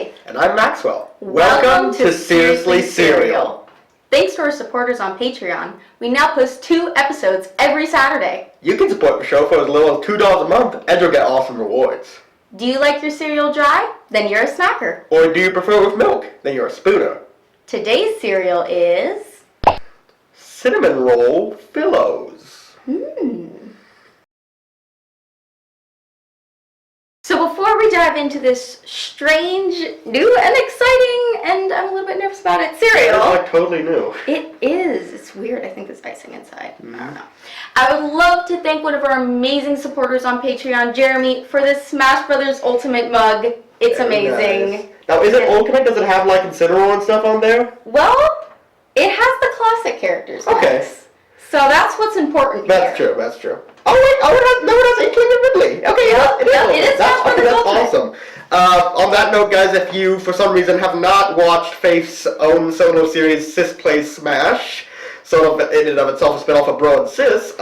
Faith. And I'm Maxwell. Welcome to Seriously Cereal. Thanks to our supporters on Patreon, we now post 2 episodes every Saturday. You can support the show for as little as $2 a month, and you'll get awesome rewards. Do you like your cereal dry? Then you're a snacker. Or do you prefer with milk? Then you're a spooner. Today's cereal is... Cinnamon Roll Fillows. So before we dive into this strange, new, and exciting, and I'm a little bit nervous about it, cereal. It's like totally new. It is. It's weird. I think there's icing inside. I don't know. I would love to thank one of our amazing supporters on Patreon, Jeremy, for this Smash Brothers Ultimate mug. It's amazing. Nice. Now, is it Ultimate? Does it have like Incineroar and stuff on there? Well, it has the classic characters. Okay. Next. So that's what's important That's here. true, that's true. Oh wait, it has Inkling and Ridley. Okay, it is that's awesome. On that note, guys, if you, for some reason, have not watched Faith's own solo series, Sis Plays Smash, sort of in and of itself a spin-off of Bro and Sis,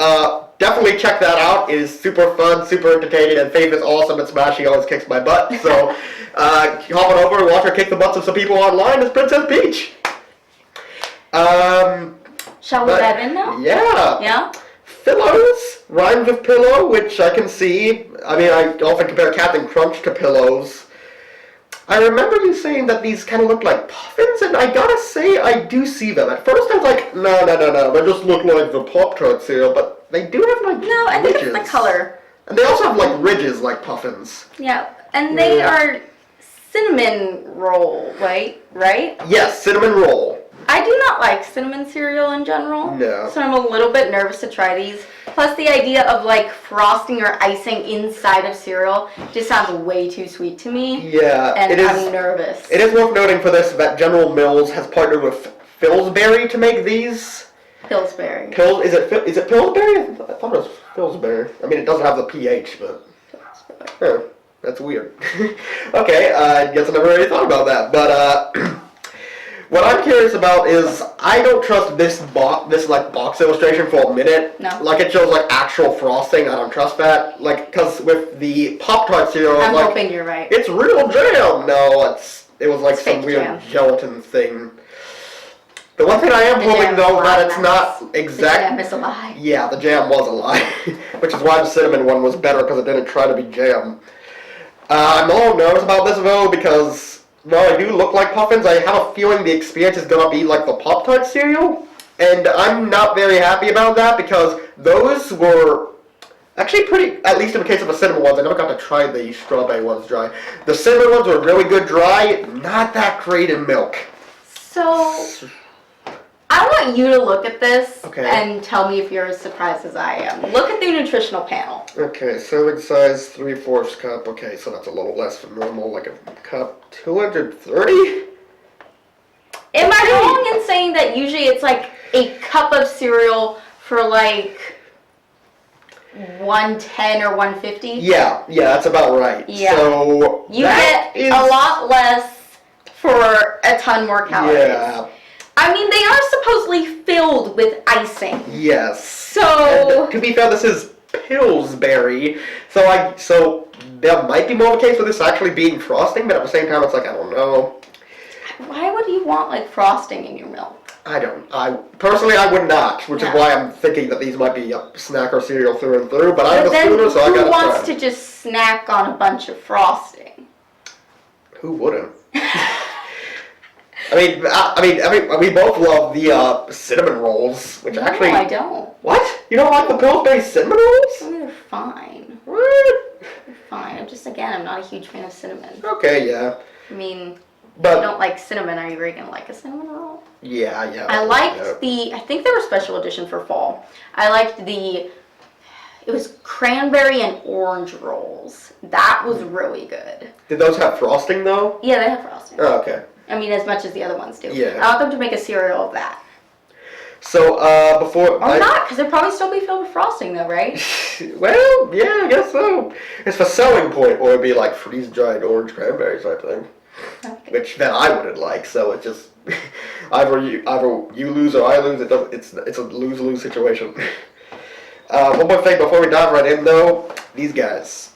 definitely check that out. It is super fun, super entertaining, and Faith is awesome at Smash. She always kicks my butt. So hop on over and watch her kick the butts of some people online as Princess Peach. Shall we dive in now? Yeah. Yeah? Fillows rhymes with pillow, which I can see. I mean, I often compare Captain Crunch to pillows. I remember you saying that these kind of look like puffins, and I gotta say, I do see them. At first I was like, no, they just look like the Pop-Tart cereal, but they do have like No, I think ridges. it's the color. And they also have like ridges like puffins. Yeah, and they are cinnamon roll, right? Yes, cinnamon roll. I do not like cinnamon cereal in general. No. So I'm a little bit nervous to try these. Plus the idea of like frosting or icing inside of cereal just sounds way too sweet to me. Yeah, and I'm nervous. It is worth noting for this that General Mills has partnered with Pillsbury to make these. Pillsbury. Is it Pillsbury? I thought it was Pillsbury. I mean, it doesn't have the PH, but... Pillsbury. That's weird. Okay, I guess I never really thought about that. But, what I'm curious about is, I don't trust this box illustration for a minute. No. Like, it shows, like, actual frosting. I don't trust that. Like, because with the Pop-Tart cereal, I'm like, hoping you're right. it's real jam. No, it was like It's some fake weird jam. gelatin thing. The one thing I am hoping, though, that it's not exact... The jam is a lie. Yeah, the jam was a lie. Which is why the cinnamon one was better, because it didn't try to be jam. I'm a little nervous about this, though, because while I do look like puffins, I have a feeling the experience is going to be like the Pop-Tart cereal. And I'm not very happy about that, because those were actually pretty, at least in the case of the cinnamon ones. I never got to try the strawberry ones dry. The cinnamon ones were really good dry, not that great in milk. So... I want you to look at this and tell me if you're as surprised as I am. Look at the nutritional panel. Okay, serving size 3/4 cup. Okay, so that's a little less than normal, like a cup. 230? Am I wrong in saying that usually it's like a cup of cereal for like 110 or 150? Yeah, that's about right. Yeah. So you get a lot less for a ton more calories. Yeah. I mean, they are supposedly filled with icing. Yes. So... And to be fair, this is Pillsbury, so there might be more of a case for this actually being frosting, but at the same time, it's like, I don't know. Why would you want, like, frosting in your milk? Personally, I would not, which is why I'm thinking that these might be a snack or cereal through and through, but I'm a spooner, so I gotta try. Who wants to just snack on a bunch of frosting? Who wouldn't? I mean, we both love the cinnamon rolls, which actually... No, I don't. What? You don't like the Pillsbury cinnamon rolls? I mean, they're fine. What? They're fine. I'm not a huge fan of cinnamon. Okay, yeah. I mean, but if you don't like cinnamon, are you really going to like a cinnamon roll? Yeah. I liked I think they were special edition for fall. I liked it was cranberry and orange rolls. That was really good. Did those have frosting, though? Yeah, they have frosting. Oh, okay. I mean, as much as the other ones do. Yeah. I want them to make a cereal of that. So, before... Or not, because it'd probably still be filled with frosting, though, right? Well, yeah, I guess so. It's the selling point, or it'd be like freeze-dried orange cranberries, I think. Okay. Which then I wouldn't like, so it just... either you lose or I lose. It's a lose-lose situation. One more thing before we dive right in, though. These guys.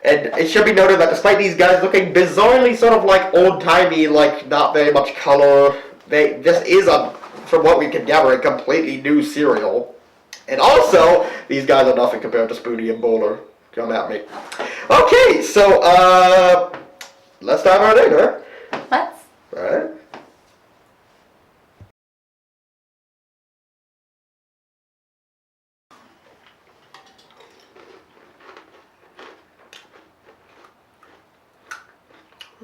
And it should be noted that despite these guys looking bizarrely sort of like old-timey, like not very much color, this is from what we can gather, a completely new cereal. And also, these guys are nothing compared to Spoony and Bowler. Come at me. Okay, so let's dive right in, huh? Let's. All right.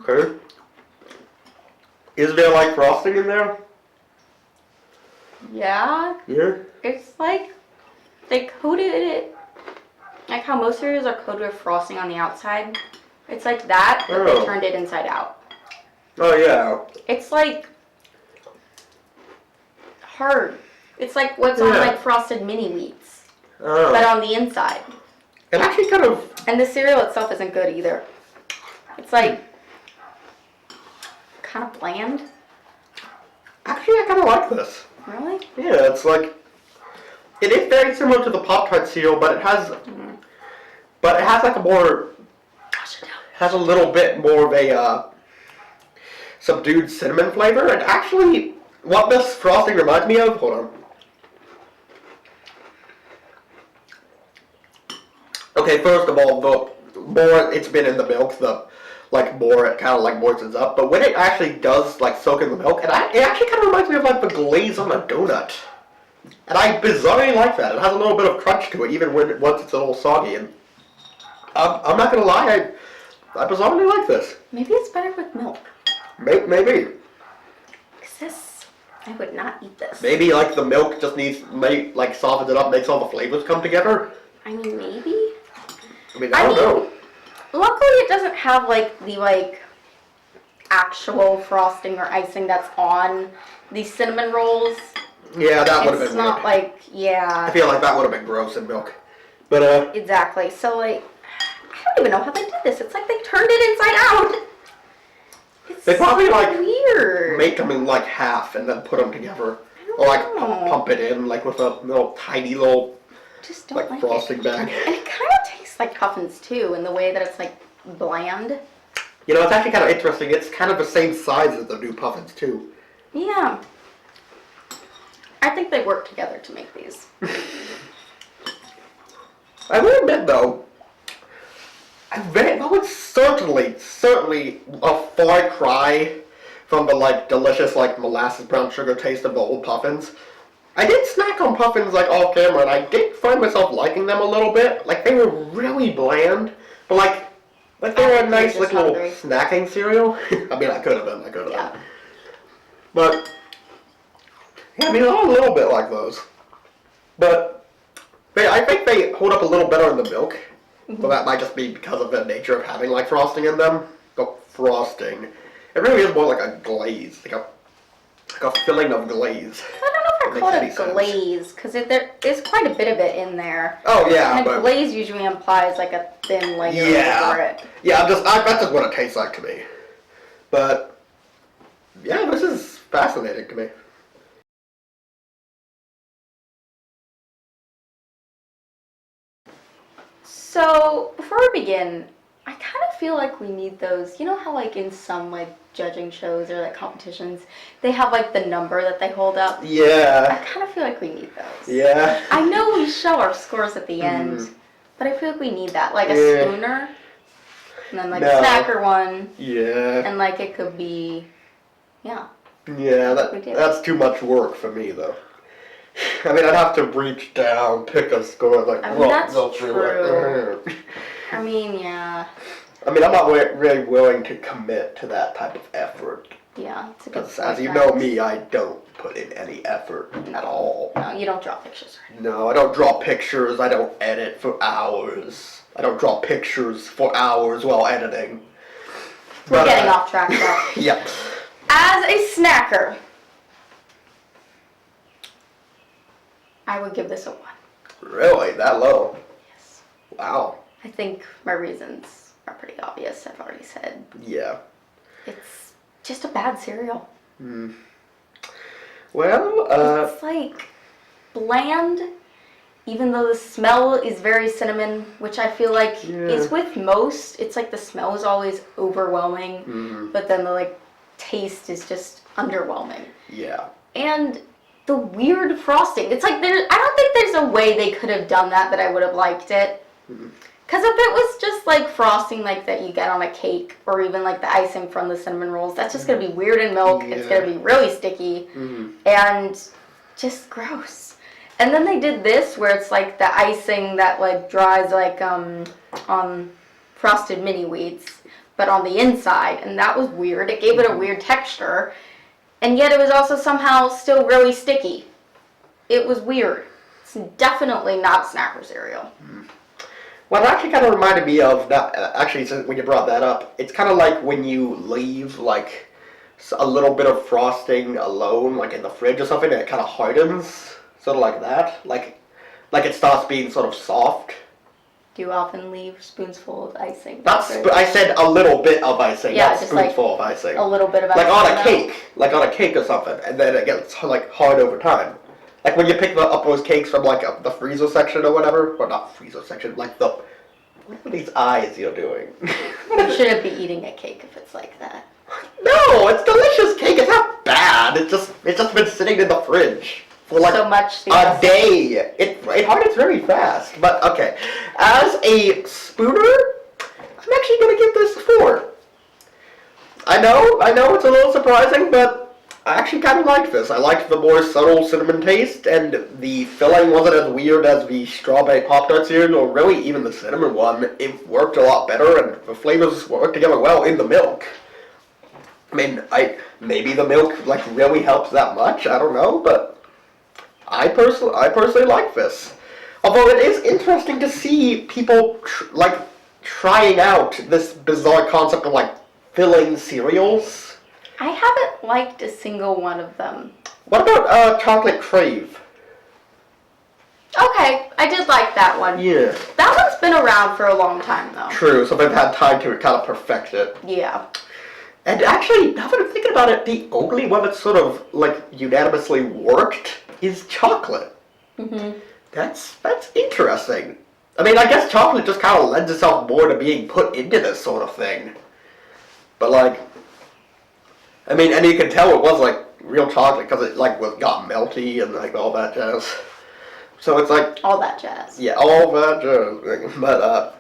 Okay. Is there like frosting in there? Yeah. Yeah. It's like they coated it like how most cereals are coated with frosting on the outside. It's like that, but they turned it inside out. Oh yeah. It's like hard. It's like what's on like frosted mini wheats, but on the inside. It actually kind of. And the cereal itself isn't good either. It's like kind of bland. Actually, I kind of like this. Really? Yeah, it's like it is very similar to the Pop-Tart cereal, but it has, like a more, has a little bit more of a subdued cinnamon flavor. And actually, what this frosting reminds me of, hold on. Okay, first of all, the more it's been in the milk, the more it kind of like moistens up. But when it actually does like soak in the milk, it actually kind of reminds me of like the glaze on a donut. And I bizarrely like that. It has a little bit of crunch to it, even once it's a little soggy. And I'm not gonna lie, I bizarrely like this. Maybe it's better with milk. Maybe. This, I would not eat this. Maybe like the milk just softens it up, makes all the flavors come together. I mean, maybe. I mean, I don't know. Luckily, it doesn't have like the actual frosting or icing that's on these cinnamon rolls. Yeah, that would have been It's not weird. yeah. I feel like that would have been gross in milk. But Exactly. So I don't even know how they did this. It's like they turned it inside out. It's they probably so weird. make them in half and then put them together, or pump it in with a little tiny little just don't like frosting bag. And it kind of tastes like puffins too, in the way that it's bland. You know, it's actually kind of interesting. It's kind of the same size as the new puffins too. Yeah. I think they work together to make these. I will admit though, that was certainly a far cry from the delicious molasses brown sugar taste of the old puffins. I did snack on puffins off camera, and I did find myself liking them a little bit. They were really bland, but they were a nice little snacking cereal. I mean, I could have been. But yeah, I mean, a little bit like those. But I think they hold up a little better in the milk. Well, that might just be because of the nature of having frosting in them. The frosting, it really is more like a glaze, like a filling of glaze. I don't know if I call it a glaze, because there is quite a bit of it in there. Oh yeah, and a glaze usually implies a thin layer over it. Yeah, that's just what it tastes like to me. But yeah, this is fascinating to me. So, before we begin, I kind of feel like we need those, you know how in some judging shows or competitions, they have the number that they hold up? Yeah. I kind of feel like we need those. Yeah. I know we show our scores at the end, but I feel like we need that, a spooner, and then a snacker one. Yeah. And it could be, yeah. Yeah, that's too much work for me though. I mean, I'd have to reach down, pick a score, I mean, that's true. I mean, yeah. I mean, I'm not really willing to commit to that type of effort. Yeah, it's a good point. As you know me, I don't put in any effort at all. No, you don't draw pictures. No, I don't draw pictures. I don't edit for hours. I don't draw pictures for hours while editing. We're getting off track though. Yep. As a snacker, I would give this a 1. Really? That low? Yes. Wow. I think my reasons are pretty obvious, I've already said. Yeah. It's just a bad cereal. Well, it's bland, even though the smell is very cinnamon, which I feel like is with most, it's like the smell is always overwhelming, but then the like taste is just underwhelming. Yeah. And the weird frosting, it's like I don't think there's a way they could have done that I would have liked it. Because if it was just like frosting like that you get on a cake, or even like the icing from the cinnamon rolls, that's just going to be weird in milk. It's going to be really sticky and just gross. And then they did this where it's like the icing that like dries like on frosted mini wheats, but on the inside, and that was weird. It gave it a weird texture, and yet it was also somehow still really sticky. It was weird. It's definitely not Snacker cereal. Well, it actually kind of reminded me of that. Actually, when you brought that up, it's kind of like when you leave like a little bit of frosting alone, like in the fridge or something, and it kind of hardens, sort of like that, like it starts being sort of soft. Do you often leave spoonsful of icing? I said a little bit of icing, not spoonful of icing. A little bit of icing. Like on a cake or something, and then it gets like hard over time. Like when you pick up those cakes from like the freezer section or whatever, or not freezer section, like what are these eyes you're doing? You shouldn't be eating a cake if it's like that. No, it's delicious cake. It's not bad. It's just been sitting in the fridge for like so much a day. It hardens very fast. But okay, as a spooner, I'm actually gonna give this a 4. I know it's a little surprising, but I actually kind of liked this. I liked the more subtle cinnamon taste, and the filling wasn't as weird as the strawberry Pop-Tart cereal, or really even the cinnamon one. It worked a lot better, and the flavors worked together well in the milk. I mean, maybe the milk like really helps that much. I don't know, but I personally like this. Although it is interesting to see people trying out this bizarre concept of like filling cereals. I haven't liked a single one of them. What about Chocolate Crave? Okay, I did like that one. Yeah. That one's been around for a long time, though. True, so they've had time to kind of perfect it. Yeah. And actually, now that I'm thinking about it, the only one that sort of, like, unanimously worked is chocolate. That's interesting. I mean, I guess chocolate just kind of lends itself more to being put into this sort of thing. But, like, I mean, and you can tell it was, like, real chocolate because it, like, got melty and, like, all that jazz. So it's like... all that jazz. Yeah, all that jazz. But,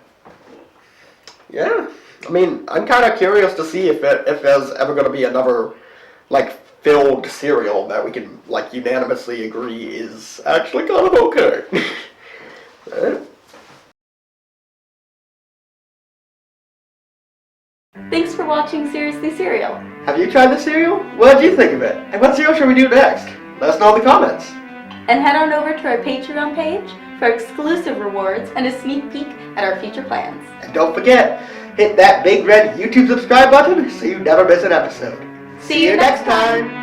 yeah. I mean, I'm kind of curious to see if there's ever going to be another, like, filled cereal that we can, like, unanimously agree is actually kind of okay. Thanks for watching Seriously Cereal. Have you tried the cereal? What did you think of it? And what cereal should we do next? Let us know in the comments. And head on over to our Patreon page for exclusive rewards and a sneak peek at our future plans. And don't forget, hit that big red YouTube subscribe button so you never miss an episode. See you next time.